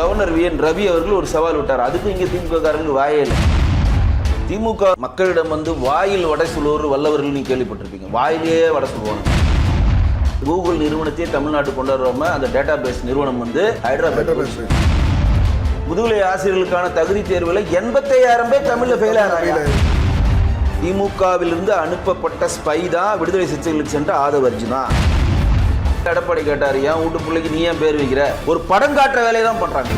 Governor VN Ravi அவர்கள் ஒரு சவால் விட்டார். அதுக்கும் இங்கே திமுக காரங்களுக்கு வாயே இல்லை. திமுக மக்களிடம் வந்து வாயில் வடை சொல்லுவோர் வல்லவர்கள் நீங்க கேள்விப்பட்டிருப்பீங்க. வாயிலேயே வடை சொல்லுவாங்க. கூகுள் நிறுவனத்தையே தமிழ்நாட்டுக்கு கொண்டு வராம அந்த டேட்டா பேஸ் நிறுவனம் வந்து ஹைதராபாத். முதுகலை ஆசிரியர்களுக்கான தகுதி தேர்வில் 85,000 பேர் தமிழ்ல ஃபெயில் ஆனாங்க. திமுகவிலிருந்து அனுப்பப்பட்ட ஸ்பை தான் விடுதலை சிறுத்தைகளுக்கு சென்ற ஆதவ அர்ஜுனா. எடப்பாடி கேட்டார், ஏன் வீட்டு பிள்ளைக்கு நீ ஏன் பேர் வைக்கிற? ஒரு படம் காட்டுற வேலையை தான் பண்றாங்க.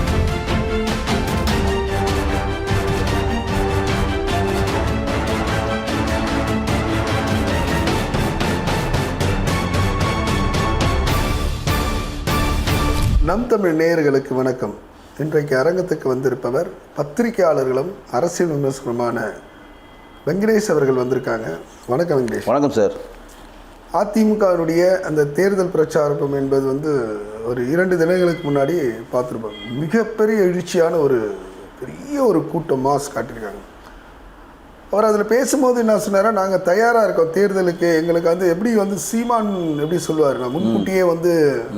நம் தமிழ் நேயர்களுக்கு வணக்கம். இன்றைக்கு அரங்கத்துக்கு வந்திருப்பவர் பத்திரிகையாளர்களும் அரசியல் விமர்சனமான வெங்கடேஷ் அவர்கள் வந்திருக்காங்க. வணக்கம் வெங்கடேஷ். வணக்கம் சார். அதிமுகவினுடைய அந்த தேர்தல் பிரச்சாரம் என்பது வந்து ஒரு 2 தினங்களுக்கு முன்னாடி பார்த்துருப்போம். மிகப்பெரிய எழுச்சியான ஒரு பெரிய ஒரு கூட்டம் மாஸ் காட்டியிருக்காங்க. அவர் அதில் பேசும்போது என்ன சொன்னாரா, நாங்கள் தயாராக இருக்கோம் தேர்தலுக்கு. எங்களுக்கு வந்து எப்படி வந்து சீமான் எப்படி சொல்லுவார், நான் முன்கூட்டியே வந்து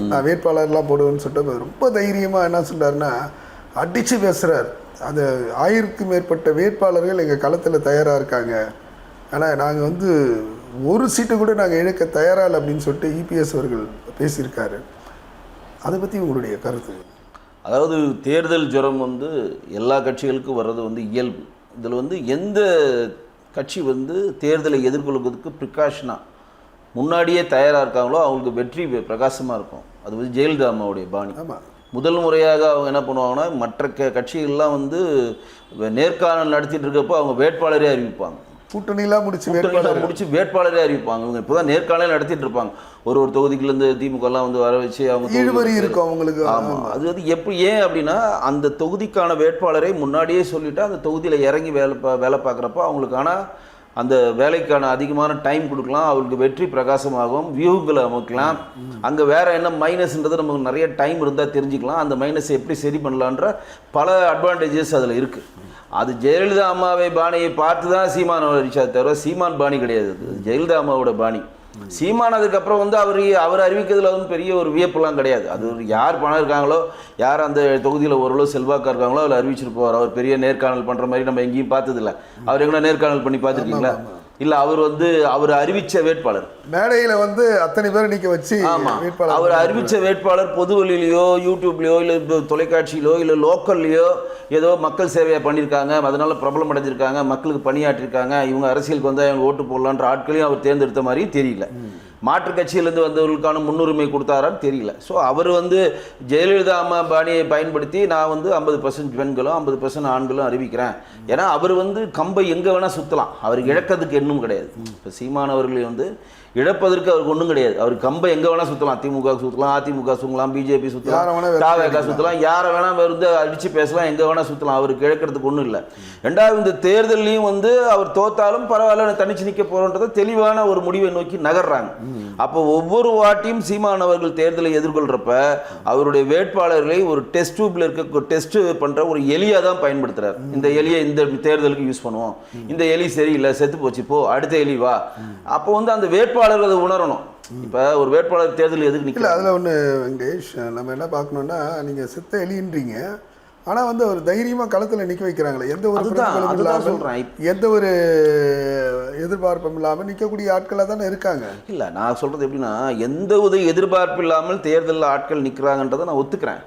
நான் வேட்பாளர்லாம் போடுவேன்னு சொல்லிட்டு ரொம்ப தைரியமாக என்ன சொல்கிறாருன்னா அடித்து பேசுகிறார். அந்த 1000க்கும் மேற்பட்ட வேட்பாளர்கள் எங்கள் களத்தில் தயாராக இருக்காங்க, ஆனால் நாங்கள் வந்து ஒரு சீட்டு கூட நாங்கள் இழக்க தயாராக இல்லை அப்படின்னு சொல்லிட்டு EPS அவர்கள் பேசியிருக்காரு. அதை பற்றி உங்களுடைய கருத்து? அதாவது தேர்தல் ஜுரம் வந்து எல்லா கட்சிகளுக்கும் வர்றது வந்து இயல்பு. இதில் வந்து எந்த கட்சி வந்து தேர்தலை எதிர்கொள்வதற்கு ப்ரிகாஷனாக முன்னாடியே தயாராக இருக்காங்களோ அவங்களுக்கு வெற்றி பிரகாசமாக இருக்கும். அது வந்து ஜெயலலிதா அம்மாவுடைய பாணி. முதல் முறையாக அவங்க என்ன பண்ணுவாங்கன்னா, மற்ற கட்சிகள்லாம் வந்து நேர்காணல் நடத்திட்டு இருக்கப்போ அவங்க வேட்பாளரே அறிவிப்பாங்க. கூட்டணிலாம் முடிச்சு வேட்பாளரே அறிவிப்பாங்க. இவங்க இப்போ தான் நேர்காணல் நடத்திட்டு இருப்பாங்க. ஒரு தொகுதிக்குலேருந்து திமுகலாம் வந்து வர வச்சு அவங்க இருக்கும் அவங்களுக்கு. ஆமாம், அது வந்து ஏன் அப்படின்னா அந்த தொகுதிக்கான வேட்பாளரை முன்னாடியே சொல்லிவிட்டு அந்த தொகுதியில் இறங்கி வேலை பார்க்குறப்போ அவங்களுக்கான அந்த வேலைக்கான அதிகமான டைம் கொடுக்கலாம், அவங்களுக்கு வெற்றி பிரகாசமாகும், வியூகளை அமைக்கலாம். அங்கே வேறு என்ன மைனஸ்ன்றது நமக்கு நிறைய டைம் இருந்தால் தெரிஞ்சுக்கலாம். அந்த மைனஸை எப்படி சரி பண்ணலான்ற பல அட்வான்டேஜஸ் அதில் இருக்குது. அது ஜெயலலிதா அம்மாவை பாணியை பார்த்து தான் சீமான் அடிச்சார் தவிர சீமான் பாணி கிடையாது. ஜெயலலிதா அம்மாவோட பாணி. சீமான் அதுக்கப்புறம் வந்து அவர் அறிவிக்கிறதுல வந்து பெரிய ஒரு வியப்புலாம் கிடையாது. அது யார் பணம் இருக்காங்களோ, யார் அந்த தொகுதியில் ஓரளவு செல்வாக்காக இருக்காங்களோ அதில் அறிவிச்சிட்டு போவார். அவர் பெரிய நேர்காணல் பண்ணுற மாதிரி நம்ம எங்கேயும் பார்த்ததில்ல. அவர் எங்கன்னா நேர்காணல் பண்ணி பார்த்துருக்கீங்களா? இல்லை, அவர் அறிவித்த வேட்பாளர் மேடையில் வந்து அத்தனை பேர் நிற்க வச்சு. ஆமாம், அவர் அறிவித்த வேட்பாளர் பொது வழியிலையோ யூடியூப்லையோ இல்லை தொலைக்காட்சியிலோ இல்லை லோக்கல்லையோ ஏதோ மக்கள் சேவையை பண்ணியிருக்காங்க, அதனால பிரபலம் அடைஞ்சிருக்காங்க, மக்களுக்கு பணியாற்றிருக்காங்க, இவங்க அரசியலுக்கு வந்தால் இவங்க ஓட்டு போடலான்ற ஆட்களையும் அவர் தேர்ந்தெடுத்த மாதிரி தெரியல. மாற்று கட்சியிலேருந்து வந்தவர்களுக்கான முன்னுரிமை கொடுத்தாரான்னு தெரியல. ஸோ அவர் வந்து ஜெயலலிதா அம்மா பாணியை பயன்படுத்தி நான் வந்து 50% பெண்களும் 50% ஆண்களும் அறிவிக்கிறேன். ஏன்னா அவர் வந்து கம்பை எங்கே வேணால் சுற்றலாம், அவருக்கு இழக்கிறதுக்கு இன்னும் கிடையாது. இப்போ சீமானவர்களை வந்து இழப்பதற்கு அவருக்கு ஒன்றும் கிடையாது. அவர் கம்பை எங்கே வேணால் சுற்றலாம், திமுக சுற்றலாம், அதிமுக சுற்றலாம், BJP சுற்றலாம், தாவேகா சுற்றலாம், யாரை வேணால் வந்து அடித்து பேசலாம், எங்கே வேணால் சுற்றலாம். அவருக்கு இழக்கிறதுக்கு ஒன்றும் இல்லை. ரெண்டாவது, இந்த தேர்தலையும் வந்து அவர் தோத்தாலும் பரவாயில்ல தனிச்சு நிற்க போகிறோன்றதை தெளிவான ஒரு முடிவை நோக்கி நகர்றாங்க. அப்போ ஒவ்வொரு வாட்டியும் சீமானவர்கள் தேர்தலை எதிர்கொள்கிறப்ப அவருடைய வேட்பாளர்களை ஒரு டெஸ்ட் டியூப்ல இருக்க டெஸ்ட் பண்ணுற ஒரு எலியாக தான் பயன்படுத்துறாரு. இந்த எலியை இந்த தேர்தலுக்கு யூஸ் பண்ணுவோம், இந்த எலி சரியில்லை செத்து போச்சு போ அடுத்த எலி வா. அப்போ வந்து அந்த வேட்பாளர்கள் அதை உணரணும். இப்போ ஒரு வேட்பாளர் தேர்தல் எதுக்கு நிற்கல? அதில் ஒன்று வெங்கடேஷ், நம்ம என்ன பார்க்கணுன்னா, நீங்கள் செத்த எலின்றீங்க, ஆனால் வந்து அவர் தைரியமாக களத்தில் நிற்க வைக்கிறாங்களே, எந்த ஒரு எந்த ஒரு எதிர்பார்ப்பும் இல்லாமல் நிற்கக்கூடிய ஆட்களாக தானே இருக்காங்க. இல்லை, நான் சொல்கிறது எப்படின்னா, எந்த ஒரு எதிர்பார்ப்பு இல்லாமல் தேர்தலில் ஆட்கள் நிற்கிறாங்கன்றதை நான் ஒத்துக்கிறேன்.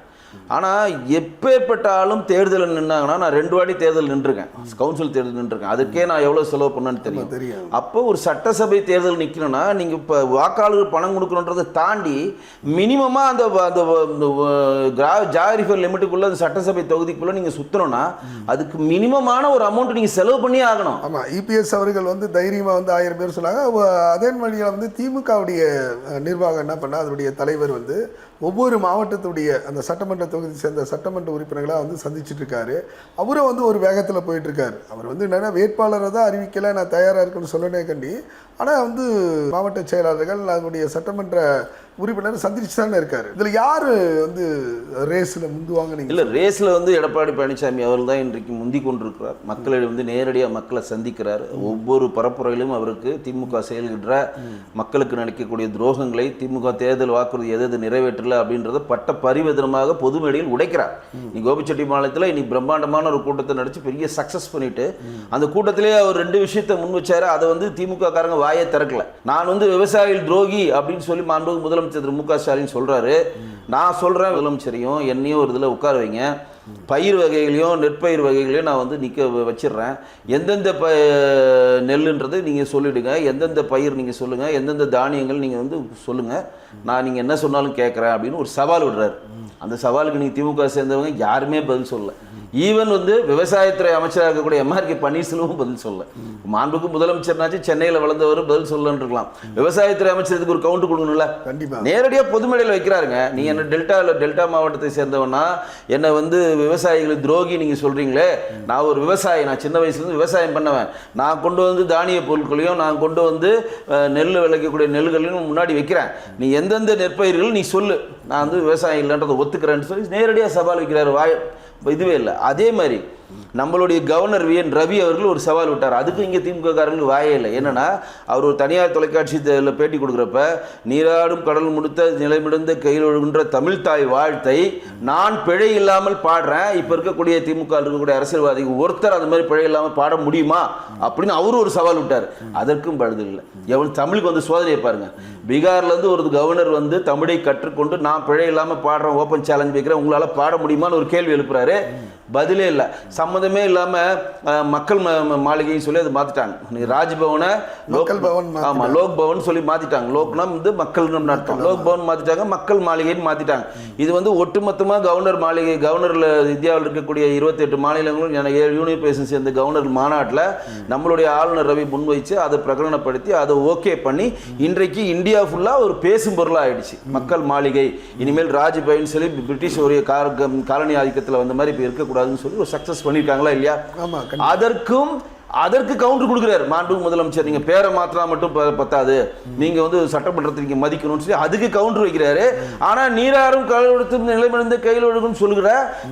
ஆனால் எப்பேற்பட்டாலும் தேர்தலில் நின்னாங்கன்னா, நான் 2 வாட்டி தேர்தல் நின்றுருக்கேன், கவுன்சில் தேர்தல் நின்றுருக்கேன். அதுக்கே நான் எவ்வளோ செலவு பண்ணேன்னு தெரியும். அப்போ ஒரு சட்டசபை தேர்தல் நிற்கணும்னா நீங்கள் இப்போ வாக்காளர்கள் பணம் கொடுக்கணுன்றதை தாண்டி மினிமமாக அந்த ஜாகிரிஃபர் லிமிட்டுக்குள்ளே அந்த சட்டசபை தொகுதிக்குள்ளே நீங்கள் சுற்றணும்னா அதுக்கு மினிமமான ஒரு அமௌண்ட் நீங்கள் செலவு பண்ணியே ஆகணும். ஆமாம், EPS அவர்கள் வந்து தைரியமாக வந்து 1000 பேர் சொன்னாங்க. அதே வழியில் வந்து திமுகவுடைய நிர்வாகம் என்ன பண்ணால், அதனுடைய தலைவர் வந்து ஒவ்வொரு மாவட்டத்துடைய அந்த சட்டமன்ற தொகுதி சேர்ந்த சட்டமன்ற உறுப்பினர்களாக வந்து சந்திச்சுட்டு இருக்காரு. அவரும் வந்து ஒரு வேகத்தில் போயிட்டுருக்காரு. அவர் வந்து என்னென்னா வேட்பாளரை தான் அறிவிக்கலை, நான் தயாராக இருக்குன்னு சொல்லனே கண்டி, ஆனால் வந்து மாவட்ட செயலாளர்கள் அதனுடைய சட்டமன்ற உறுப்பினர் சந்திச்சு தானே இருக்காரு. இதுல யாரு வந்து ரேஸ்ல முந்துவாங்க? நீங்க இல்லை, ரேஸில் வந்து எடப்பாடி பழனிசாமி அவர்கள் தான் இன்றைக்கு முந்தி கொண்டிருக்கிறார். மக்களை வந்து நேரடியாக மக்களை சந்திக்கிறார். ஒவ்வொரு பரப்புரையிலும் அவருக்கு திமுக செயல்கின்ற மக்களுக்கு நினைக்கக்கூடிய துரோகங்களை, திமுக தேர்தல் வாக்குறுதி எது நிறைவேற்றல அப்படின்றத பட்ட பரிவர்த்தனமாக பொது மேடையில் உடைக்கிறார். நீ கோபிச்செட்டிப்பாளையத்தில் இன்னைக்கு பிரம்மாண்டமான ஒரு கூட்டத்தை நடிச்சு பெரிய சக்ஸஸ் பண்ணிட்டு அந்த கூட்டத்திலே அவர் 2 விஷயத்தை முன் வச்சாரு. அதை வந்து திமுக காரங்க வாயை திறக்கல. நான் வந்து விவசாயிகள் துரோகி அப்படின்னு சொல்லி மாண்புமிகு முதலமைச்சர் திரு மு.க. ஸ்டாலின் சொல்றாரு. நான் சொல்றேன், முதலமைச்சரையும் என்னையும் ஒரு இதில் உட்கார வைங்க, பயிர் வகைகளையும் நெற்பயிர் வகைகளையும் நான் வந்து வச்சிடுறேன். எந்தெந்த நெல்லுன்றது நீங்கள் சொல்லிவிடுங்க, எந்தெந்த பயிர் நீங்கள் சொல்லுங்கள், எந்தெந்த தானியங்கள் நீங்கள் வந்து சொல்லுங்கள், நான் நீங்கள் என்ன சொன்னாலும் கேட்குறேன் அப்படின்னு ஒரு சவால் விடுறாரு. அந்த சவாலுக்கு நீங்கள் திமுக சேர்ந்தவங்க யாருமே பதில் சொல்லல. ஈவன் வந்து விவசாயத்துறை அமைச்சராக இருக்கக்கூடிய எம்ஆர்கே பன்னீர்செல்வம் பதில் சொல்ல. மாண்புக்கு முதலமைச்சர்னாச்சு சென்னையில் வளர்ந்தவர் பதில் சொல்லன்னு இருக்கலாம். விவசாயத்துறை அமைச்சருக்கு ஒரு கவுண்ட் கொடுக்கணும்ல. கண்டிப்பாக நேரடியாக பொதுமேடையில் வைக்கிறாருங்க. நீ என்ன டெல்டா மாவட்டத்தை சேர்ந்தவனா, என்னை வந்து விவசாயிகள் துரோகி நீங்கள் சொல்கிறீங்களே, நான் ஒரு விவசாயி, நான் சின்ன வயசுலேருந்து விவசாயம் பண்ணவன், நான் கொண்டு வந்து தானிய பொருட்களையும் நான் கொண்டு வந்து நெல் விளைக்கக்கூடிய நெல்களையும் முன்னாடி வைக்கிறேன், நீ எந்தெந்த நெற்பயிர்கள் நீ சொல்லு, நான் வந்து விவசாயம் இல்லைன்றதை ஒத்துக்கிறேன்னு சொல்லி நேரடியாக சவால் வைக்கிறாரு. இதுவே இல்லை. அதே மாதிரி நம்மளுடைய கவர்னர் வி.என். ரவி அவர்கள் ஒரு சவால் விட்டார். அதுக்கும் இங்கே திமுக காரங்களுக்கு வாயே இல்லை. என்னன்னா, அவர் ஒரு தனியார் தொலைக்காட்சி பேட்டி கொடுக்குறப்ப, நீராடும் கடல் முடித்த நிலைமிடந்த கையில் ஒழுகின்ற தமிழ் தாய் வாழ்த்தை நான் பிழை இல்லாமல் பாடுறேன், இப்போ இருக்கக்கூடிய திமுக இருக்கக்கூடிய அரசியல்வாதிக்கு ஒருத்தர் அது மாதிரி பிழை இல்லாமல் பாட முடியுமா அப்படின்னு அவரும் ஒரு சவால் விட்டார். அதற்கும் பழுது இல்லை. எவ்வளோ தமிழுக்கு வந்து சோதனையை பாருங்க. பீகார்லேருந்து ஒரு கவர்னர் வந்து தமிழை கற்றுக்கொண்டு நான் பிழை இல்லாமல் பாடுறேன், ஓப்பன் சேலஞ்ச் வைக்கிறேன், உங்களால் பாட முடியுமான்னு ஒரு கேள்வி எழுப்புறாரு. பதிலே இல்லை. சம்மந்தமே இல்லாமல் மக்கள் மாளிகைன்னு சொல்லி அதை மாற்றிட்டாங்க. நீ ராஜ்பவனை ஆமாம் லோக் பவன் சொல்லி மாற்றிட்டாங்க. லோக்னா வந்து மக்கள் அர்த்தம். லோக் பவன் மாற்றிட்டாங்க, மக்கள் மாளிகைன்னு மாற்றிட்டாங்க. இது வந்து ஒட்டுமொத்தமாக கவர்னர் மாளிகை, கவர்னரில் இந்தியாவில் இருக்கக்கூடிய 28 மாநிலங்களும் 7 யூனியன் பிரதேசம் சேர்ந்த கவர்னர் மாநாட்டில் நம்மளுடைய ஆளுநர் ரவி முன்வைச்சு அதை பிரகடனப்படுத்தி அதை ஓகே பண்ணி இன்றைக்கு இந்தியா ஃபுல்லாக ஒரு பேசும் பொருளாக ஆயிடுச்சு மக்கள் மாளிகை. இனிமேல் ராஜ்பவன் சொல்லி பிரிட்டிஷ் ஒரு காலனி ஆதிக்கத்தில் வந்த மாதிரி இப்போ இருக்கக்கூடாது சொல்லி ஒரு சக்சஸ் பண்ணிருக்காங்களா இல்லையா? அதற்கு கவுண்டர் கொடுக்குறாரு மாண்புமிகு முதலமைச்சர். நீங்க பேரை மாத்திரா மட்டும் பத்தாது, நீங்க வந்து சட்டமன்றத்தை நீங்க மதிக்கணும்னு சொல்லி அதுக்கு கவுண்டர் வைக்கிறாரு. ஆனா நீராறும் கடலெடுத்து நிலைமிழந்த கையில் ஒழுகும் சொல்லுகிற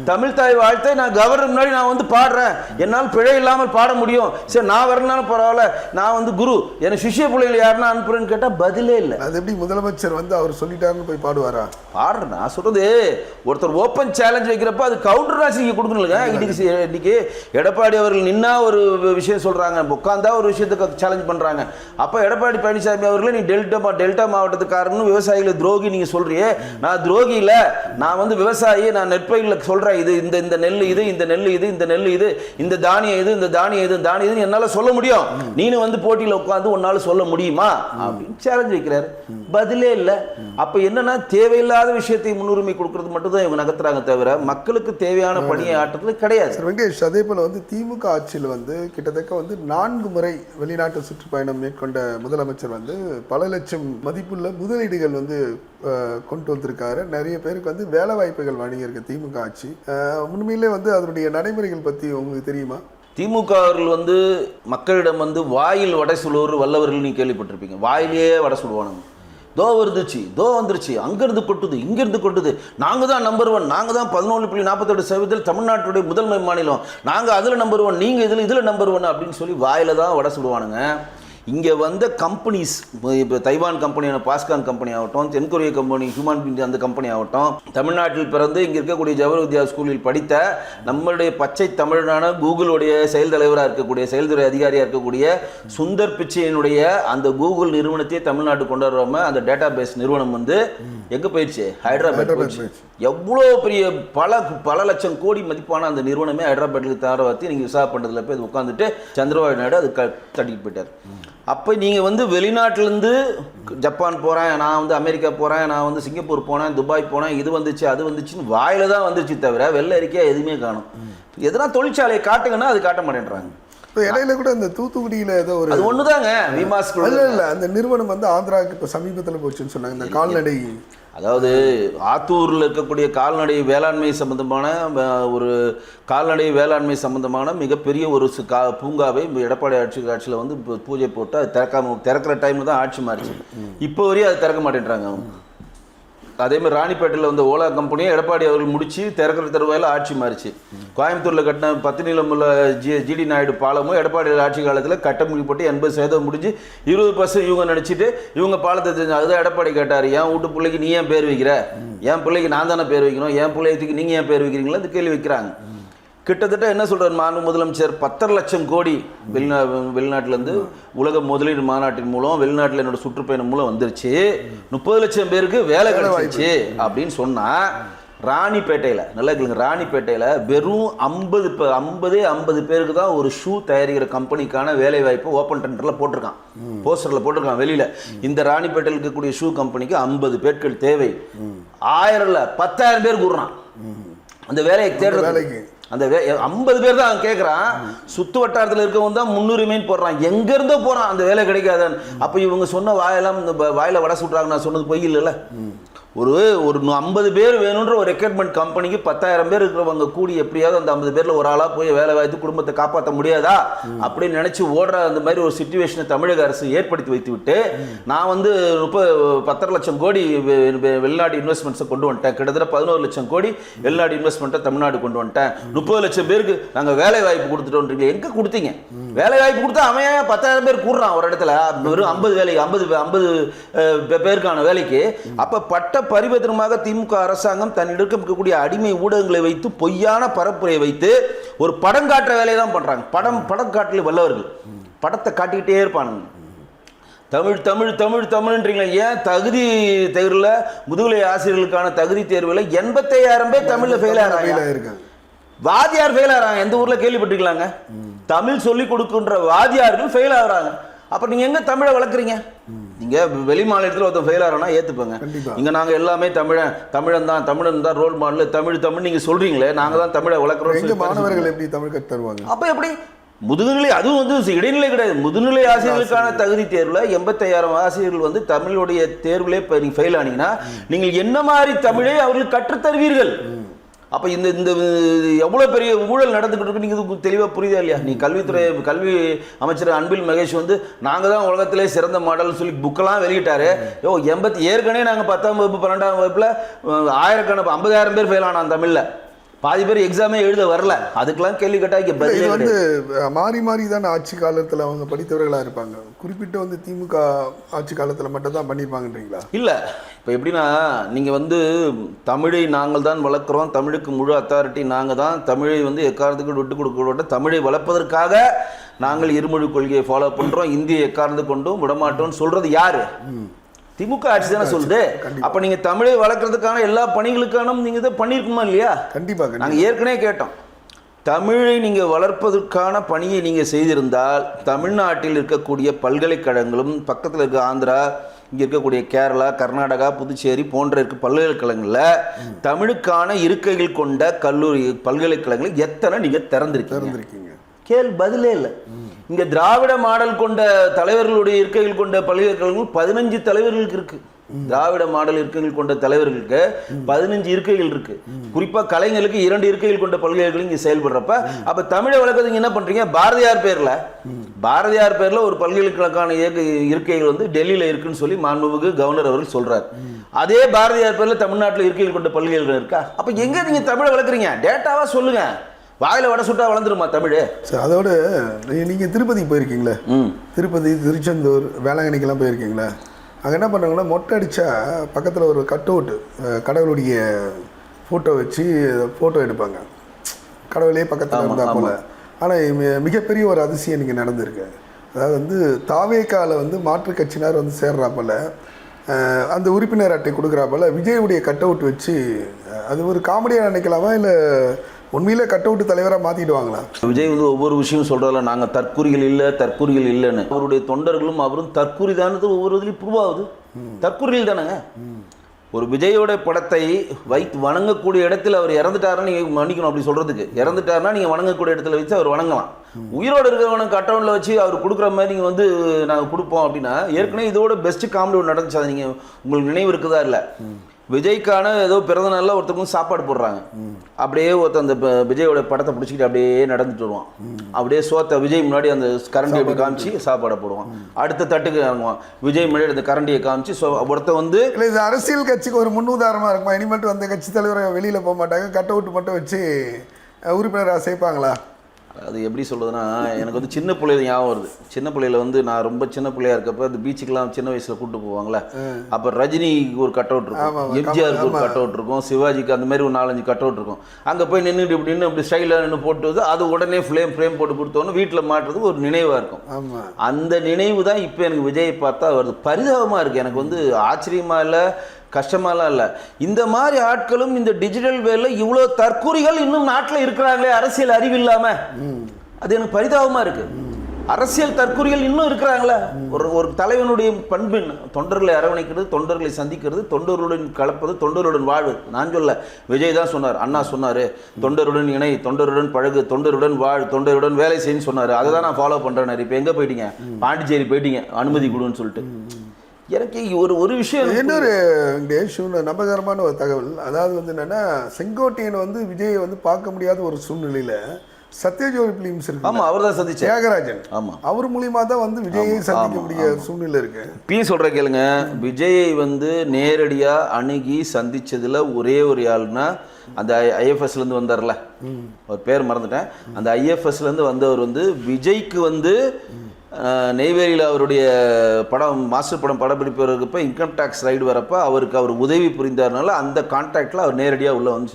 தமிழ் தாய் வாழ்த்தை நான் கவர்னர் முன்னாடி நான் வந்து பாடுறேன், என்னால் பிழை இல்லாமல் பாட முடியும், சரி நான் வரலனாலும் பரவாயில்ல, நான் வந்து குரு எனக்கு சிஷ்ய பிள்ளைகள் யாருன்னா அனுப்புறேன்னு கேட்டா பதிலே இல்லை. அது எப்படி முதலமைச்சர் வந்து அவர் சொல்லிட்டாருன்னு போய் பாடுவாரா? பாடுறேன். நான் சொல்றது, ஒருத்தர் ஓப்பன் சேலஞ்ச் வைக்கிறப்ப அது கவுண்டர் ராசி நீங்க கொடுக்கணுங்க. இன்னைக்கு எடப்பாடி அவர்கள் நின்னா ஒரு விஷயம் சொல்றாங்க, உட்கார்ந்தா ஒரு விஷயத்துக்கு சேலஞ்ச் பண்றாங்க. அப்ப எடப்பாடி பழனிசாமி அவர்களே நீ டெல்டா மாவட்டத்துக்காரன்னு விவசாயிகளை துரோகி நீங்க சொல்றியே, நான் துரோகி இல்ல, நான் வந்து விவசாயி, நான் நெற்பயிர்ல சொல்றேன், இது இந்த நெல் இது, இந்த நெல் இது, இந்த நெல் இது, இந்த தானியம் இது, இந்த தானியம் இது, தானியம் இது என்னால சொல்ல முடியும், நீனு வந்து போட்டியில உட்கார்ந்து உன்னால சொல்ல முடியுமா அப்படின்னு சேலஞ்ச் வைக்கிறாரு. பதிலே இல்ல. அப்ப என்னன்னா, தேவையில்லாத விஷயத்தை முன்னுரிமை கொடுக்கறது மட்டும் தான் இவங்க நகர்த்துறாங்க தவிர மக்களுக்கு தேவையான பணியை ஆட்டத்துல கிடையாது. வெங்கடேஷ், அதே போல வந்து திமுக ஆட்சியில் வந்து கிட்டத்தட்ட வந்து 4 முறை வெளிநாட்டு சுற்றுப்பயணம் மேற்கொண்ட முதலமைச்சர் வந்து பல லட்சம் மதிப்புள்ள முதலீடுகள் வந்து கொண்டு வந்திருக்காரு. நிறைய பேருக்கு வந்து வேலை வாய்ப்புகள் வழங்கியிருக்கு திமுக ஆட்சி. உண்மையிலே வந்து அதனுடைய நடைமுறைகள் பத்தி உங்களுக்கு தெரியுமா? திமுக அவர்கள் வந்து மக்களிடம் வந்து வாயில் வடை சுடுவோர் வல்லவர்கள் நீ கேள்விப்பட்டிருப்பீங்க. வாயிலேயே வடை சுடுவானுங்க. தோ வருதுச்சு, தோ வந்துருச்சு, அங்கிருந்து கொட்டுது, இங்கிருந்து கொட்டுது, நாங்க தான் நம்பர் 1, நாங்க தான் 11.48% தமிழ்நாட்டுடைய முதன்மை மாநிலம், நாங்க அதுல நம்பர் 1, நீங்க இதுல நம்பர் 1 அப்படின்னு சொல்லி வாயில தான் வடை சுடுவானுங்க. இங்கே வந்த கம்பெனிஸ், இப்போ தைவான் கம்பெனியான பாஸ்கான் கம்பெனி ஆகட்டும், தென்கொரிய கம்பெனி ஹியூமன் பின் அந்த கம்பெனி ஆகட்டும், தமிழ்நாட்டில் பிறந்து இங்கே இருக்கக்கூடிய ஜவஹர் வித்யா ஸ்கூலில் படித்த நம்மளுடைய பச்சை தமிழனான கூகுளுடைய செயல் தலைவராக இருக்கக்கூடிய, செயல்துறை அதிகாரியாக இருக்கக்கூடிய சுந்தர் பிச்சையினுடைய அந்த கூகுள் நிறுவனத்தையே தமிழ்நாட்டு கொண்டு வராம அந்த டேட்டா பேஸ் நிறுவனம் வந்து எங்கே போயிடுச்சு? ஹைதராபாத் போயிடுச்சு. எவ்வளோ பெரிய பல லட்சம் கோடி மதிப்பான அந்த நிறுவனமே ஹைதராபாத்துக்கு தரவாத்தி நீங்கள் விசாரணை பண்ணுறதுல போய் உட்காந்துட்டு சந்திரபாபு நாயுடு அது தட்டிட்டு போயிட்டார். அப்போ நீங்கள் வந்து வெளிநாட்டிலேருந்து ஜப்பான் போகிறேன், நான் வந்து அமெரிக்கா போகிறேன், நான் வந்து சிங்கப்பூர் போனேன், துபாய் போனேன், இது வந்துச்சு அது வந்துச்சுன்னு வாயில தான் வந்துச்சு தவிர வெள்ளை அறிக்கையாக எதுவுமே காணும். எதனா தொழிற்சாலையை காட்டுங்கன்னா அது காட்ட மாட்டேன்றாங்க. இப்போ இடையில கூட இந்த தூத்துக்குடியில் ஏதோ ஒரு அது ஒன்று தாங்க இல்லை அந்த நிறுவனம் வந்து ஆந்திராவுக்கு இப்போ சமீபத்தில் போச்சுன்னு சொன்னாங்க. இந்த கால்நடை, அதாவது ஆத்தூரில் இருக்கக்கூடிய கால்நடை வேளாண்மை சம்பந்தமான ஒரு கால்நடை வேளாண்மை சம்பந்தமான மிகப்பெரிய ஒரு பூங்காவை எடப்பாடி ஆட்சியில் வந்து பூஜை போட்டு அது திறக்கிற டைமில் தான் ஆட்சி மாறிச்சு. இப்போ வரையும் அது திறக்க மாட்டேன்றாங்க அவங்க. அதே மாதிரி ராணிப்பேட்டையில் வந்து ஓலா கம்பெனியை எடப்பாடி அவர்கள் முடிச்சு திறக்கிற தருவாயில் ஆட்சி மாறிச்சு. கோயம்புத்தூரில் கட்டின 10 நீளம் உள்ள ஜிடி நாயுடு பாலமும் எடப்பாடி ஆட்சி காலத்தில் கட்டமைக்கப்பட்டு 80% முடிஞ்சு 20% இவங்க நினச்சிட்டு இவங்க பாலத்தை தெரிஞ்சு அதுதான் எடப்பாடி கேட்டார், என் வீட்டு பிள்ளைக்கு நீ ஏன் பேர் வைக்கிற, என் பிள்ளைக்கு நான் தானே பேர் வைக்கணும், என் பிள்ளைக்கு நீங்கள் ஏன் பேர் வைக்கிறீங்களா இந்த கேள்வி வைக்கிறாங்க. கிட்டத்தட்ட என்ன சொல்கிறார் மாண்பு முதலமைச்சர், 10 லட்சம் கோடி வெளிநாட்டிலேருந்து உலக முதலீடு மாநாட்டின் மூலம் வெளிநாட்டில் என்னோட சுற்றுப்பயணம் மூலம் வந்துருச்சு, 30 லட்சம் பேருக்கு வேலை கிடைச்சிச்சு அப்படின்னு சொன்னால் ராணிப்பேட்டையில் நல்லா கேளுங்க, ராணிப்பேட்டையில் வெறும் 50 பேருக்கு தான் ஒரு ஷூ தயாரிக்கிற கம்பெனிக்கான வேலை வாய்ப்பு ஓப்பன் டெண்டரில் போட்டிருக்கான், போஸ்டரில் போட்டிருக்கான் வெளியில். இந்த ராணிப்பேட்டையில் இருக்கக்கூடிய ஷூ கம்பெனிக்கு 50 பேர்கள் தேவை, 1000 இல்லை 10,000 பேர் கூடுறான் அந்த வேலையை தேடுறதுக்கு. அந்த 50 பேர் தான் அவன் கேட்குறான், சுற்று வட்டாரத்தில் இருக்கவங்க தான் முன்னுரிமைன்னு போடுறான், எங்கேருந்தோ போகிறான் அந்த வேலை கிடைக்காதான். அப்போ இவங்க சொன்ன வாயெல்லாம் இந்த வாயில் வடை சுட்டுறாங்க, நான் சொன்னது பொய் இல்லைல்ல. ஒரு 50 பேர் வேணுன்ற ஒரு ரெக்ரூட்மெண்ட் கம்பெனிக்கு 10,000 பேர் இருக்கிறவங்க கூடி எப்படியாவது அந்த 50 பேரில் ஒரு ஆளாக போய் வேலை வாய்த்து குடும்பத்தை காப்பாற்ற முடியாதா அப்படின்னு நினச்சி ஓடுற அந்த மாதிரி ஒரு சிச்சுவேஷனை தமிழக அரசு ஏற்படுத்தி வைத்து விட்டு நான் வந்து 10 லட்சம் கோடி வெளிநாட்டு இன்வெஸ்ட்மெண்ட்ஸை கொண்டு வந்துட்டேன், கிட்டத்தட்ட 11 லட்சம் கோடி வெளிநாட்டு இன்வெஸ்ட்மெண்ட்டை தமிழ்நாடு கொண்டு வந்துட்டேன், 30 லட்சம் பேருக்கு நாங்கள் வேலை வாய்ப்பு கொடுத்துட்டோன்றீங்க. எங்கே கொடுத்தீங்க வேலை வாய்ப்பு கொடுத்தா? அவன் 10,000 பேர் கூடுறான் ஒரு இடத்துல, வெறும் 50 வேலைக்கு 50 பேருக்கான வேலைக்கு. அப்போ பட்ட பரிபத்திரமாக திமுக அரசாங்கம் தன்னிடம் இருக்கக்கூடிய அடிமை ஊடகங்களை வைத்து பொய்யான பரப்புரையை வைத்து ஒரு படம் காட்டுற வேலையை தான் பண்றாங்க. படம் காட்டல வல்லவர்கள் படத்தை காட்டிக்கிட்டே இருப்பானுங்க. தமிழ் தமிழ் தமிழ் தமிழ்ன்றீங்களா? ஏன் தகுதி தேர்வில் முதுகலை ஆசிரியர்களுக்கான தகுதி தேர்வில் 85,000 பேர் தமிழில் ஃபெயில் ஆகிறாங்க, வாதியார் ஃபெயில் ஆகிறாங்க. எந்த ஊரில் கேள்விப்பட்டிருக்கலாங்க? தமிழ் சொல்லிக் கொடுக்கின்ற வாதியார்கள் ஃபெயில் ஆகுறாங்க. அப்போ நீங்கள் எங்கே தமிழை வளர்க்குறீங்க? நீங்கள் வெளி மாநிலத்தில் ஒருத்தன் ஃபெயில் ஆகிறோன்னா ஏற்றுப்போங்க, இங்கே நாங்கள் எல்லாமே தமிழன் தான் ரோல் மாடல், தமிழ் நீங்கள் சொல்கிறீங்களே, நாங்கள் தான் தமிழை வளர்க்குறோம். மாணவர்கள் எப்படி தமிழ் கற்று தருவாங்க? அப்போ எப்படி முதுநிலை, அதுவும் வந்து இடைநிலை கிடையாது, முதுநிலை ஆசிரியர்களுக்கான தகுதி தேர்வில் 85,000 ஆசிரியர்கள் வந்து தமிழுடைய தேர்விலே இப்போ நீங்கள் ஃபெயில் ஆனீங்கன்னா நீங்கள் என்ன மாதிரி தமிழை அவர்கள் கற்றுத்தருவீர்கள்? அப்போ இந்த எவ்வளோ பெரிய ஊழல் நடந்துகிட்டு இருக்கு நீங்கள் தெளிவாக புரியுதா இல்லையா? நீ கல்வி அமைச்சர் அன்பில் மகேஷ் வந்து நாங்கள் தான் உலகத்திலே சிறந்த மாடல்னு சொல்லி புக்கெல்லாம் வெளியிட்டாரு. ஏற்கனவே நாங்கள் 10ஆம் வகுப்பு 12ஆம் வகுப்பில் 50,000 பேர் ஃபெயில் ஆனான் தமிழில், பாதி பேர் எக்ஸாமே எழுத வரல. அதுக்கெல்லாம் கேள்வி கேட்டா இது வந்து மாறி மாறி தான் ஆட்சி காலத்தில் அவங்க படித்தவர்களாக இருப்பாங்க. குறிப்பிட்டு வந்து திமுக ஆட்சி காலத்தில் மட்டும் தான் பண்ணியிருப்பாங்கன்றீங்களா? இல்லை, இப்போ எப்படின்னா நீங்கள் வந்து தமிழை நாங்கள் தான் வளர்க்குறோம், தமிழுக்கு முழு அத்தாரிட்டி நாங்கள் தான், தமிழை வந்து எக்காரணத்துக்கு விட்டு கொடுக்க, தமிழை வளர்ப்பதற்காக நாங்கள் இருமொழி கொள்கையை ஃபாலோ பண்ணுறோம், இந்தியை எக்காரணத்து கொண்டும் விடமாட்டோம்னு சொல்கிறது யார்? திமுக ஆட்சி தானே சொல்லுது. அப்ப நீங்க தமிழை வளர்க்கறதுக்கான எல்லா பணிகளுக்கான நீங்க இதை பண்ணிருக்குமா இல்லையா? கண்டிப்பாக. நாங்க ஏற்கனவே கேட்டோம், தமிழை நீங்க வளர்ப்பதற்கான பணியை நீங்க செய்திருந்தால் தமிழ்நாட்டில் இருக்கக்கூடிய பல்கலைக்கழகங்களும் பக்கத்தில் இருக்க ஆந்திரா, இங்க இருக்கக்கூடிய கேரளா, கர்நாடகா, புதுச்சேரி போன்ற இருக்க பல்கலைக்கழகங்களில் தமிழுக்கான இருக்கைகள் கொண்ட கல்லூரி பல்கலைக்கழகங்களை எத்தனை நீங்க திறந்திருக்கீங்க? பதிலே இல்லை. இங்க திராவிட மாடல் கொண்ட தலைவர்களுடைய இருக்கைகள் கொண்ட பல்கலைக்கழகங்கள் 15 தலைவர்களுக்கு இருக்கு. திராவிட மாடல் இருக்கைகள் கொண்ட தலைவர்களுக்கு 15 இருக்கைகள் இருக்கு. குறிப்பா கலைஞர்களுக்கு 2 இருக்கைகள் கொண்ட பல்கலைக்கழகம் இங்க செயல்படுறப்ப அப்ப தமிழை வளர்க்கறதுக்கு என்ன பண்றீங்க? பாரதியார் பேர்ல ஒரு பல்கலைக்கழகக்கான இருக்கைகள் வந்து டெல்லியில இருக்குன்னு சொல்லி மாண்புமிகு கவர்னர் அவர்கள் சொல்றாரு. அதே பாரதியார் பேர்ல தமிழ்நாட்டில் இருக்கைகள் கொண்ட பல்கலைக்கழகம் இருக்கா? அப்ப எங்க நீங்க தமிழை வளர்க்குறீங்க? டேட்டாவா சொல்லுங்க. வாயில வடை சுட்டா வளர்ந்துருமா தமிழ்? சரி, அதோட நீங்கள் திருப்பதிக்கு போயிருக்கீங்களா? திருப்பதி, திருச்செந்தூர், வேளாங்கண்ணிக்கெல்லாம் போயிருக்கீங்களா? அங்கே என்ன பண்ணுறாங்கன்னா மொட்டை அடித்தா பக்கத்தில் ஒரு கட் அவுட்டு கடவுளுடைய ஃபோட்டோ வச்சு ஃபோட்டோ எடுப்பாங்க, கடவுளே பக்கத்தில் இருந்தால் போல். ஆனால் மிகப்பெரிய ஒரு அதிசயம் நீங்கள் நடந்திருக்கு. அதாவது வந்து தாவேக்காவில் வந்து மாற்றுக் கட்சியினர் வந்து சேர்றாப்போல் அந்த உறுப்பினர் அட்டை கொடுக்குறாப்போல் விஜயுடைய கட் அவுட் வச்சு அது ஒரு காமெடியாக நினைக்கலாமா, இல்லை உண்மையிலே கட் அவுட் தலைவராக மாற்றிடுவாங்களா? விஜய் வந்து ஒவ்வொரு விஷயம் சொல்கிறதில்ல, நாங்கள் தற்கூரிகள் இல்லைன்னு. அவருடைய தொண்டர்களும் அவரும் தற்கூரி தானது ஒவ்வொரு இதுலையும் ப்ரூவ் ஆகுது. தற்கூரிகள் தானேங்க. ஒரு விஜயோட படத்தை வைத்து வணங்கக்கூடிய இடத்துல அவர் இறந்துட்டாருன்னு நீங்கள் மன்னிக்கணும். அப்படி சொல்கிறதுக்கு இறந்துட்டாருன்னா நீங்கள் வணங்கக்கூடிய இடத்துல வச்சு அவர் வணங்கலாம். உயிரோடு இருக்கிறவனுக்கு கட்டவுனில் வச்சு அவர் கொடுக்குற மாதிரி நீங்கள் வந்து நாங்கள் கொடுப்போம் அப்படின்னா, ஏற்கனவே இதோட பெஸ்ட்டு காமெடி ஒன்று நடந்துச்சு. அது நீங்கள் உங்களுக்கு நினைவு இருக்குதா? இல்லை, விஜய்க்கான ஏதோ பிறந்த நாளில் ஒருத்தருக்கும் சாப்பாடு போடுறாங்க. அப்படியே ஒருத்தர் அந்த விஜயோட படத்தை பிடிச்சிக்கிட்டு அப்படியே நடந்துட்டு வருவான். அப்படியே சோத்த விஜய் முன்னாடி அந்த கரண்டி அப்படி காமிச்சு சாப்பாடை போடுவான். அடுத்த தட்டுக்கு இறங்குவான், விஜய் முன்னாடி அந்த கரண்டியை காமிச்சு ஒருத்தர் வந்து இல்லை, இது அரசியல் கட்சிக்கு ஒரு முன்னுதாரணமாக இருக்குமா? இனிமேட்டு அந்த கட்சி தலைவரை வெளியில் போக மாட்டாங்க, கட் அவுட் மட்டும் வச்சு உறுப்பினராக சேர்ப்பாங்களா? அது எப்படி சொல்றதுன்னா, எனக்கு வந்து சின்ன பிள்ளைல ஞாபகம் வருது. சின்ன பிள்ளையில வந்து நான் ரொம்ப சின்ன பிள்ளையா இருக்கப்ப அந்த பீச்சுக்கெல்லாம் சின்ன வயசுல கூப்பிட்டு போவாங்களே, அப்போ ரஜினிக்கு ஒரு கட் அவுட் இருக்கும், எம்ஜிஆருக்கு ஒரு கட் அவுட் இருக்கும், சிவாஜிக்கு அந்த மாதிரி ஒரு 4-5 கட் அவுட் இருக்கும். அங்கே போய் நின்றுட்டு இப்படி நின்று இப்படி ஸ்டைலாக நின்று போட்டு அது உடனே ஃப்ரேம் போட்டு கொடுத்தோன்னு வீட்டில் மாட்டுறதுக்கு ஒரு நினைவாக இருக்கும். அந்த நினைவு தான் இப்போ எனக்கு விஜயை பார்த்தா வருது. பரிதாபமாக இருக்குது. எனக்கு வந்து ஆச்சரியமாக இல்லை, கஷ்டமாலாம் இல்லை. இந்த மாதிரி ஆட்களும் இந்த டிஜிட்டல் வேலை இவ்வளோ தற்கூரிகள் இன்னும் நாட்டில் இருக்கிறாங்களே அரசியல் அறிவு இல்லாமல், அது எனக்கு பரிதாபமாக இருக்குது. அரசியல் தற்கூரிகள் இன்னும் இருக்கிறாங்களே. ஒரு தலைவனுடைய பண்பு தொண்டர்களை அரவணைக்கிறது, தொண்டர்களை சந்திக்கிறது, தொண்டர்களுடன் கலப்பது, தொண்டருடன் வாழ்வு. நான் சொல்ல, விஜய் தான் சொன்னார், அண்ணா சொன்னார், தொண்டருடன் இணை, தொண்டருடன் பழகு, தொண்டருடன் வாழ், தொண்டருடன் வேலை செய்யன்னு சொன்னார். அதை தான் நான் ஃபாலோ பண்ணுறேன். இப்போ எங்கே போயிட்டீங்க? பாண்டிச்சேரி போயிட்டீங்க, அனுமதி கொடுன்னு சொல்லிட்டு. எனக்கு ஒரு விஷயம், இன்னொரு நம்பகரமான ஒரு தகவல், அதாவது வந்து என்னன்னா, செங்கோட்டையன் வந்து விஜயை வந்து பார்க்க முடியாத ஒரு சூழ்நிலையில சத்யஜோதி பிலிம்ஸ் இருக்கு. ஆமா, அவர் தான் சந்திச்சார், தியாகராஜன். ஆமா, அவர் மூலியமா தான் வந்து விஜயை சந்திக்க முடிய சூழ்நிலை இருக்கு. பி சொல்ற கேளுங்க, விஜயை வந்து நேரடியா அணுகி சந்திச்சதுல ஒரே ஒரு ஆள்னா அந்த ஐஎஃப்எஸ்ல இருந்து வந்தார்ல, ஒரு பேர் மறந்துட்டேன், அந்த ஐஎஃப்எஸ்ல இருந்து வந்தவர் வந்து விஜய்க்கு வந்து நெய்வேலியில் அவருடைய படம் மாஸ்டர் படம் படப்பிடிப்பு வரப்போ இன்கம் டேக்ஸ் ரைடு வரப்போ அவர் உதவி புரிந்தார்னால அந்த கான்ட்ராக்டில் அவர் நேரடியாக உள்ள வந்து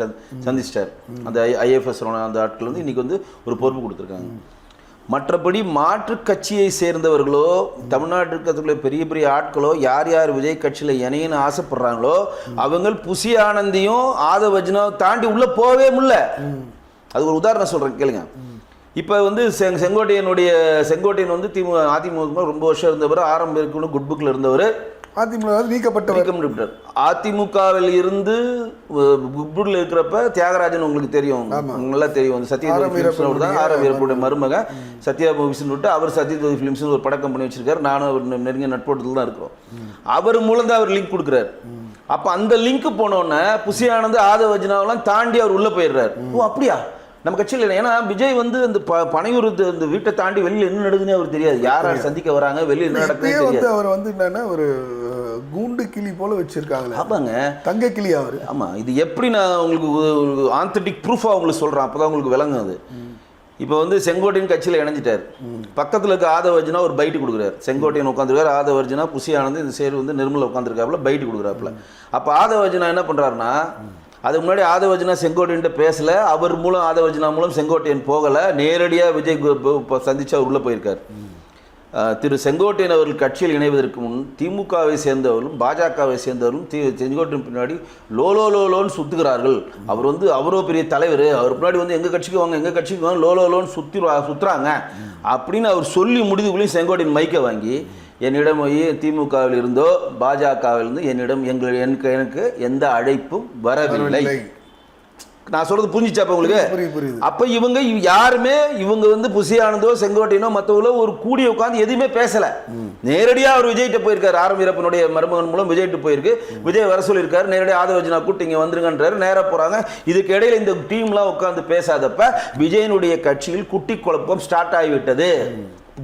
சந்திச்சிட்டார். அந்த ஐஎஃப்எஸ் அந்த ஆட்கள் வந்து இன்றைக்கி வந்து ஒரு பொறுப்பு கொடுத்துருக்காங்க. மற்றபடி மாற்று கட்சியை சேர்ந்தவர்களோ தமிழ்நாட்டில் இருக்கிறதுக்குள்ள பெரிய பெரிய ஆட்களோ யார் யார் விஜய் கட்சியில் இணையன்னு ஆசைப்படுறாங்களோ அவங்க புசி ஆனந்தியும் ஆதவஜனாவும் தாண்டி உள்ளே போகவே முடியல. அது ஒரு உதாரணம் சொல்கிறேன் கேளுங்க. இப்போ வந்து செங்கோட்டையன் வந்து அதிமுக ரொம்ப வருஷம் இருந்தவர், ஆரம்ப இருக்கணும் குட் புக்கில் இருந்தவர், அதிமுக நீக்கப்பட்டவர். அதிமுகவில் இருந்து குட் புக்கில் இருக்கிறப்ப தியாகராஜன் உங்களுக்கு தெரியும், நல்லா தெரியும், சத்யஜோதி தான் ஆர் வீரப்பனுடைய மருமக சத்யா மூவிஸ்னு விட்டு அவர் சத்யஜோதி ஃபிலிம்ஸ்னு ஒரு பட கம்பெனி வச்சிருக்காரு. நானும் அவர் நெருங்கிய நட்போட்டத்தில் தான் இருக்கிறோம். அவர் மூலம் தான் அவர் லிங்க் கொடுக்குறாரு. அப்போ அந்த லிங்க் போனோன்னே புசி ஆனந்த் ஆதவஜனாவெல்லாம் தாண்டி அவர் உள்ளே போயிடுறாரு. ஓ அப்படியா, நம்ம கட்சியில் இல்லை. ஏன்னா விஜய் வந்து அந்த பனையூர் இந்த வீட்டை தாண்டி வெளியில் என்ன நடக்குதுன்னு அவர் தெரியாது, யாரை சந்திக்க வராங்க, வெளியில் என்ன நடக்குது வந்து அவர் வந்து என்னன்னா ஒரு கூண்டு கிளி போல வச்சிருக்காங்க. ஆமாங்க, தங்க கிளி அவர். ஆமாம், இது எப்படி நான் உங்களுக்கு ஆந்தட்டிக் ப்ரூஃபாக உங்களுக்கு சொல்கிறேன், அப்போ தான் உங்களுக்கு விளங்கும் அது. இப்போ வந்து செங்கோட்டையன் கட்சியில் இணைஞ்சிட்டார். பக்கத்தில் இருக்க ஆதவர்ஜனா ஒரு பைட்டு கொடுக்குறாரு. செங்கோட்டையன் உட்காந்துருக்காரு, ஆதவர்ஜனா புசி ஆனந்த் இந்த சேரு வந்து நிர்மலா உட்காந்துருக்காப்புல பைட்டு கொடுக்குறாப்புல. அப்போ ஆதவர்ஜனா என்ன பண்ணுறாருன்னா, அதுக்கு முன்னாடி ஆதவர்ஜனா செங்கோட்டையன்ட்ட பேசலை, அவர் மூலம் ஆதவர்ஜனா மூலம் செங்கோட்டையன் போகலை, நேரடியாக விஜய் சந்தித்து அவர் உள்ளே போயிருக்கார். திரு செங்கோட்டையன் அவர்கள் கட்சியில் இணைவதற்கு முன் திமுகவை சேர்ந்தவர்களும் பாஜகவை சேர்ந்தவர்களும் செங்கோட்டையன் பின்னாடி லோலோன்னு சுற்றுகிறார்கள். அவர் வந்து அவரோ பெரிய தலைவர், அவர் பின்னாடி வந்து எங்கள் கட்சிக்கு வாங்க எங்கள் கட்சிக்கு வாங்க லோலோன்னு சுற்றுறாங்க அப்படின்னு அவர் சொல்லி முடிதுக்குள்ளேயும் செங்கோட்டையன் மைக்கை வாங்கி என்னிடம் போய் திமுகவில் இருந்தோ பாஜகவில் இருந்து என்னிடம் எனக்கு எந்த அழைப்பும் வரவில்லை. நான் சொல்றது புரிஞ்சிச்சா அப்ப உங்களுக்கு? அப்ப இவங்க யாருமே இவங்க வந்து புசி ஆனந்தோ செங்கோட்டையனோ மற்றவங்களோ ஒரு கூடி உட்காந்து எதுவுமே பேசல. நேரடியா அவர் விஜய்கிட்ட போயிருக்காரு, ஆர் வீரப்பனுடைய மருமகன் மூலம் விஜய்கிட்ட போயிருக்கு. விஜய் வர சொல்லியிருக்காரு, நேரடியாக ஆதவர்ஜனா கூட்டு இங்க வந்துருங்கன்றாரு, நேராக போறாங்க. இதுக்கு இடையில இந்த டீம்லாம் உட்காந்து பேசாதப்ப விஜயனுடைய கட்சியில் குட்டி குழப்பம் ஸ்டார்ட் ஆகிவிட்டது.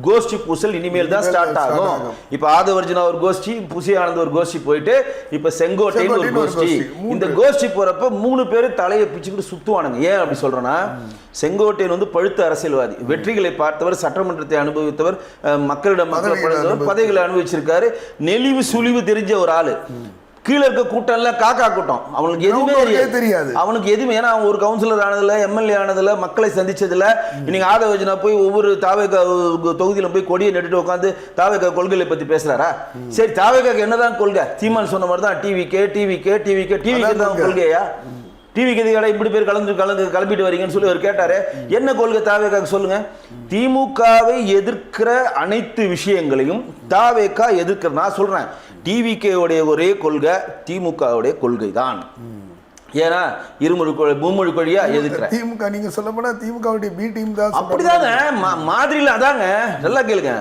கோஷ்டி பூசல் இனிமேல் தான் ஸ்டார்ட் ஆகும். இப்ப ஆதவர்ஜனா ஒரு கோஷ்டி, புசி ஆனந்த் ஒரு கோஷ்டி போயிட்டு இப்ப செங்கோட்டையன் ஒரு கோஷ்டி. இந்த கோஷ்டி போறப்ப 3 பேர் தலையை பிச்சுக்கிட்டு சுத்துவானுங்க. ஏன் அப்படி சொல்றேன்னா, செங்கோட்டையன் வந்து பழுத்த அரசியல்வாதி, வெற்றிகளை பார்த்தவர், சட்டமன்றத்தை அனுபவித்தவர், மக்களிடம் பதவிகளை அனுபவிச்சிருக்காரு, நெளிவு சுழிவு தெரிஞ்ச ஒரு ஆளு. கீழே இருக்க கூட்டம் இல்ல காக்கா கூட்டம், அவனுக்கு எதுவுமே தெரியாது. அவனுக்கு எதுவுமே, ஏன்னா அவன் ஒரு கவுன்சிலர் ஆனதுல, எம்எல்ஏ ஆனதுல, மக்களை சந்திச்சதுல. இன்னைக்கு ஆதவர்ஜனா போய் ஒவ்வொரு தாவேகா தொகுதியில போய் கொடியை நட்டுட்டு உட்காந்து தாவேகா கொள்கைகளை பத்தி பேசுறாரா? சரி, தாவேகாக்கு என்னதான் கொள்கை? சீமான் சொன்ன மாதிரி தான் டிவிக்கு தான் கொள்கையா? டிவிக்கு எதுக்கடா இப்படி பேர் கிளம்பிட்டு வரீங்கன்னு சொல்லி அவர் கேட்டாரு. என்ன கொள்கை தாவேகாக்கு சொல்லுங்க? திமுகவை எதிர்க்கிற அனைத்து விஷயங்களையும் தாவேகா எதிர்க்கிற. நான் சொல்றேன், டிவிகேவுடைய ஒரே கொள்கை திமுகவுடைய கொள்கை தான். ஏன்னா மும்மொழி கொள்கையா எதிர்க்கிறேன். திமுக நீங்க சொல்ல போனா திமுகவுடைய பி டீம் தான். அப்படிதாங்க மாதிரியில் அதாங்க. நல்லா கேளுங்க,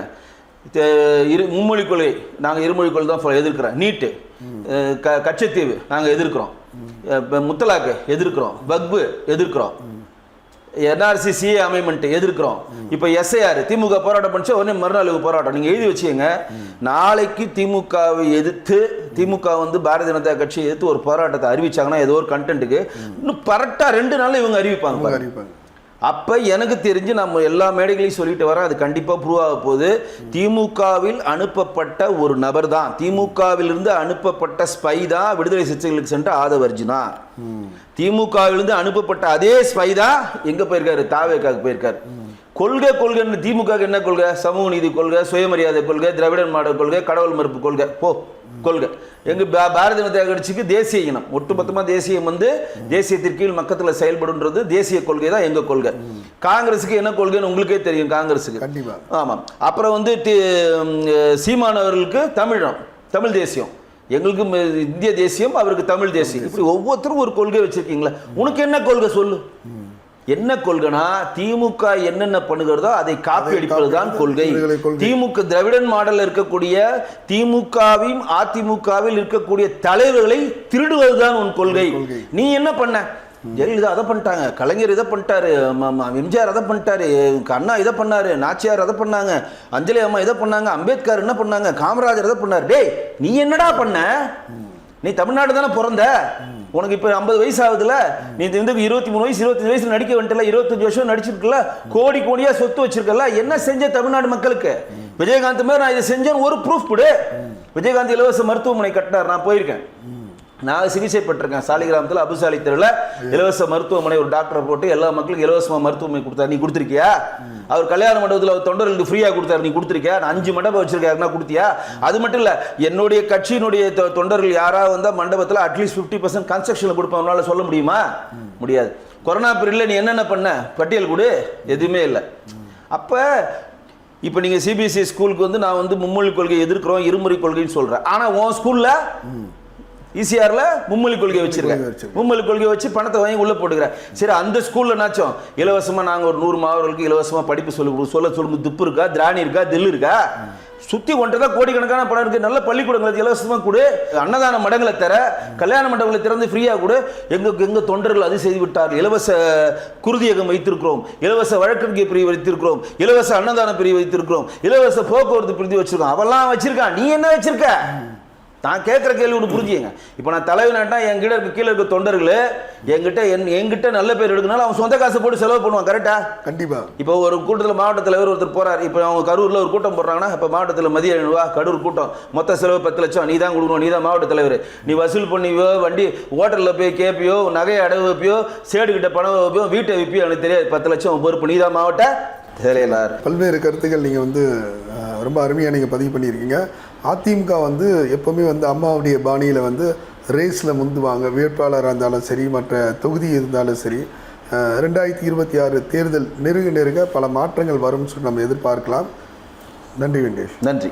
மும்மொழி கொள்கை, நாங்கள் இருமொழி கொள்கை தான் எதிர்க்கிறோம். நீட்டு கச்சத்தீவு நாங்கள் எதிர்க்கிறோம், முத்தலாக்கு எதிர்க்கிறோம், வக்பு எதிர்க்கிறோம், என்ஆர்சி சிஏ அமெண்ட்மெண்ட் எதிர்க்கிறோம். இப்போ எஸ்ஐஆர் திமுக போராட்டம் பண்ணிச்சு, உடனே மறுநாள் போராட்டம். நீங்கள் எழுதி வச்சுங்க, நாளைக்கு திமுகவை எதிர்த்து திமுக வந்து பாரதிய ஜனதா கட்சியை எதிர்த்து ஒரு போராட்டத்தை அறிவிச்சாங்கன்னா ஏதோ ஒரு கண்டென்ட்டுக்கு இன்னும் கரெக்டாக 2 நாளில் இவங்க அறிவிப்பாங்க. அப்போ எனக்கு தெரிஞ்சு நம்ம எல்லா மேடைகளையும் சொல்லிட்டு வரோம், அது கண்டிப்பாக ப்ரூவ் ஆக போகுது. திமுகவில் அனுப்பப்பட்ட ஒரு நபர் தான், திமுகவிலிருந்து அனுப்பப்பட்ட ஸ்பை தான் விடுதலை சிறுத்தைகளுக்கு சென்ற ஆதவ அர்ஜுனா. திமுகவிலிருந்து அனுப்பப்பட்ட அதே ஸ்பை தான் எங்கே போயிருக்காரு, தாவேக்காவுக்கு போயிருக்காரு. கொள்கைன்னு திமுக என்ன கொள்கை? சமூக நீதி கொள்கை, சுயமரியாதை கொள்கை, திராவிடன் மாடல் கொள்கை, கடவுள் மறுப்பு கொள்கை. கொள்கை எங்க பாரதிய ஜனதா கட்சிக்கு தேசிய இனம், ஒட்டுமொத்தமாக தேசியம் வந்து தேசியத்திற்கு கீழ் மக்கத்தில் செயல்படுன்றது தேசிய கொள்கை தான் எங்க கொள்கை. காங்கிரஸுக்கு என்ன கொள்கைன்னு உங்களுக்கே தெரியும், காங்கிரஸுக்கு. ஆமாம். அப்புறம் வந்து சீமானவர்களுக்கு தமிழ் தேசியம், எங்களுக்கு இந்திய தேசியம், அவருக்கு தமிழ் தேசியம். இப்படி ஒவ்வொருத்தரும் ஒரு கொள்கை வச்சிருக்கீங்களா? உனக்கு என்ன கொள்கை சொல்லு. என்ன கொள்கைனா திமுக என்னென்ன பண்ணுகிறதோ அதை காப்பி அடிப்பது தான் கொள்கை. திமுக திராவிடன் மாடல் இருக்கக்கூடிய திமுகவையும் அதிமுகவில் இருக்கக்கூடிய தலைவர்களை திருடுவதுதான் உன் கொள்கை. நீ என்ன பண்ண? ஜெயலலிதா அதை பண்ணிட்டாங்க, கலைஞர் இதை பண்ணிட்டாரு, எம்ஜிஆர் அதை பண்ணிட்டாரு, அண்ணா இதை பண்ணாரு, நாச்சியார் அதை பண்ணாங்க, அஞ்சலி அம்மா இதை பண்ணாங்க, அம்பேத்கர் என்ன பண்ணாங்க, காமராஜர் இதை பண்ணாரு. டேய் நீ என்னடா பண்ண? நீ தமிழ்நாடு தானே பிறந்த, உனக்கு இப்போ 50 வயசு ஆகுதுல, நீ இந்த 23 வயசு 25 வயசுல நடிக்க வேண்டியல, 25 வருஷம் நடிச்சிருக்கல, கோடியா சொத்து வச்சிருக்கல, என்ன செஞ்ச தமிழ்நாடு மக்களுக்கு? விஜயகாந்த் மாதிரி நான் இதை செஞ்சேன்னு ஒரு ப்ரூஃப் கொடு. விஜயகாந்த் இலவச மருத்துவமனை கட்டினார், நான் போயிருக்கேன், நான் சிகிச்சை பெற்றிருக்கேன். சாலிகிராமத்தில் அபுசாலி தெருவில் இலவச மருத்துவமனை ஒரு டாக்டரை போட்டு எல்லா மக்களுக்கும் இலவசமாக மருத்துவமனை கொடுத்தாரு. நீ கொடுத்துருக்கியா? அவர் கல்யாண மண்டபத்தில் அவர் தொண்டர்களுக்கு ஃப்ரீயாக கொடுத்தாரு, நீ கொடுத்துருக்கியா? நான் 5 மண்டபம் வச்சிருக்காருன்னா கொடுத்தியா? அது மட்டும் இல்லை, என்னுடைய கட்சியினுடைய தொண்டர்கள் யாராவது வந்தால் மண்டபத்தில் அட்லீஸ்ட் 50% கன்ஸ்ட்ரக்ஷனில் கொடுப்பவங்களால சொல்ல முடியுமா? முடியாது. கொரோனா பீரியடில் நீ என்னென்ன பண்ண பட்டியல் கொடு, எதுவுமே இல்லை. அப்போ இப்போ நீங்கள் சிபிஎஸ்சி ஸ்கூலுக்கு வந்து நான் வந்து மும்மொழி கொள்கை எதிர்க்கிறோம், இருமுறை கொள்கைன்னு சொல்கிறேன். ஆனால் உன் ஸ்கூலில் ஈசிஆர்ல மும்மொழி கொள்கை வச்சிருக்கேன், மும்மொழி கொள்கை வச்சு பணத்தை வாங்கி உள்ள போட்டுக்கிறேன். சரி, அந்த ஸ்கூல்ல நாச்சும் இலவசமா நாங்க ஒரு 100 மாணவர்களுக்கு இலவசமா படிப்பு சொல்லுங்க, துப்பு இருக்கா, திராணி இருக்கா, தில்லு இருக்கா? சுத்தி ஒன்றதான் கோடிக்கணக்கான பணம் இருக்கு. நல்ல பள்ளிக்கூடங்களுக்கு இலவசமா கொடு, அன்னதான மடங்களை தர, கல்யாண மண்டபங்களை திறந்து ஃப்ரீயா கொடு. எங்க தொண்டர்கள் அது செய்து விட்டார். இலவச குருதியகம் வைத்திருக்கிறோம், இலவச வழக்கறிஞர் பிரிவு வைத்திருக்கிறோம், இலவச அன்னதான பிரிவு வைத்திருக்கிறோம், இலவச போக்குவரத்து பிரிவு வச்சிருக்கோம். அவெல்லாம் வச்சிருக்கான், நீ என்ன வச்சிருக்க? நான் கேட்குற கேள்வி ஒன்று புரிஞ்சுங்க. இப்போ நான் தலைவனாட்டா என்கிட்ட இருக்க கீழே இருக்க தொண்டர்கள் என்கிட்ட நல்ல பேர் எடுக்கனால அவன் சொந்த காசை போட்டு செலவு பண்ணுவான். கரெக்டா? கண்டிப்பா. இப்போ ஒரு கூட்டத்தில் மாவட்ட தலைவர் ஒருத்தர் போறாரு. இப்போ அவங்க கரூரில் ஒரு கூட்டம் போடுறாங்கன்னா, இப்போ மாவட்டத்தில் மதிய 7 ரூபா கடூர் கூட்டம், மொத்த செலவு 10 லட்சம், நீ தான் கொடுக்கணும், நீ தான் மாவட்ட தலைவர். நீ வசூல் பண்ணியோ, வண்டி ஹோட்டலில் போய் கேட்பியோ, நகையை அடகு வைப்பியோ, சேடுகிட்ட பணம் வைப்பியோ, வீட்டை வைப்பியோ, எனக்கு தெரியாது. 10 லட்சம் பொறுப்பு, நீ தான் மாவட்ட செயலாளர். பல்வேறு கருத்துக்கள் நீங்கள் வந்து ரொம்ப அருமையாக நீங்கள் பதிவு பண்ணியிருக்கீங்க. அதிமுக வந்து எப்போவுமே வந்து அம்மாவுடைய பாணியில் வந்து ரேஸில் முந்துவாங்க. வேட்பாளராக இருந்தாலும் சரி, மற்ற தொகுதி இருந்தாலும் சரி. 2026 தேர்தல் நெருங்க பல மாற்றங்கள் வரும்னு சொல்லி நம்ம எதிர்பார்க்கலாம். நன்றி வெங்கடேஷ். நன்றி.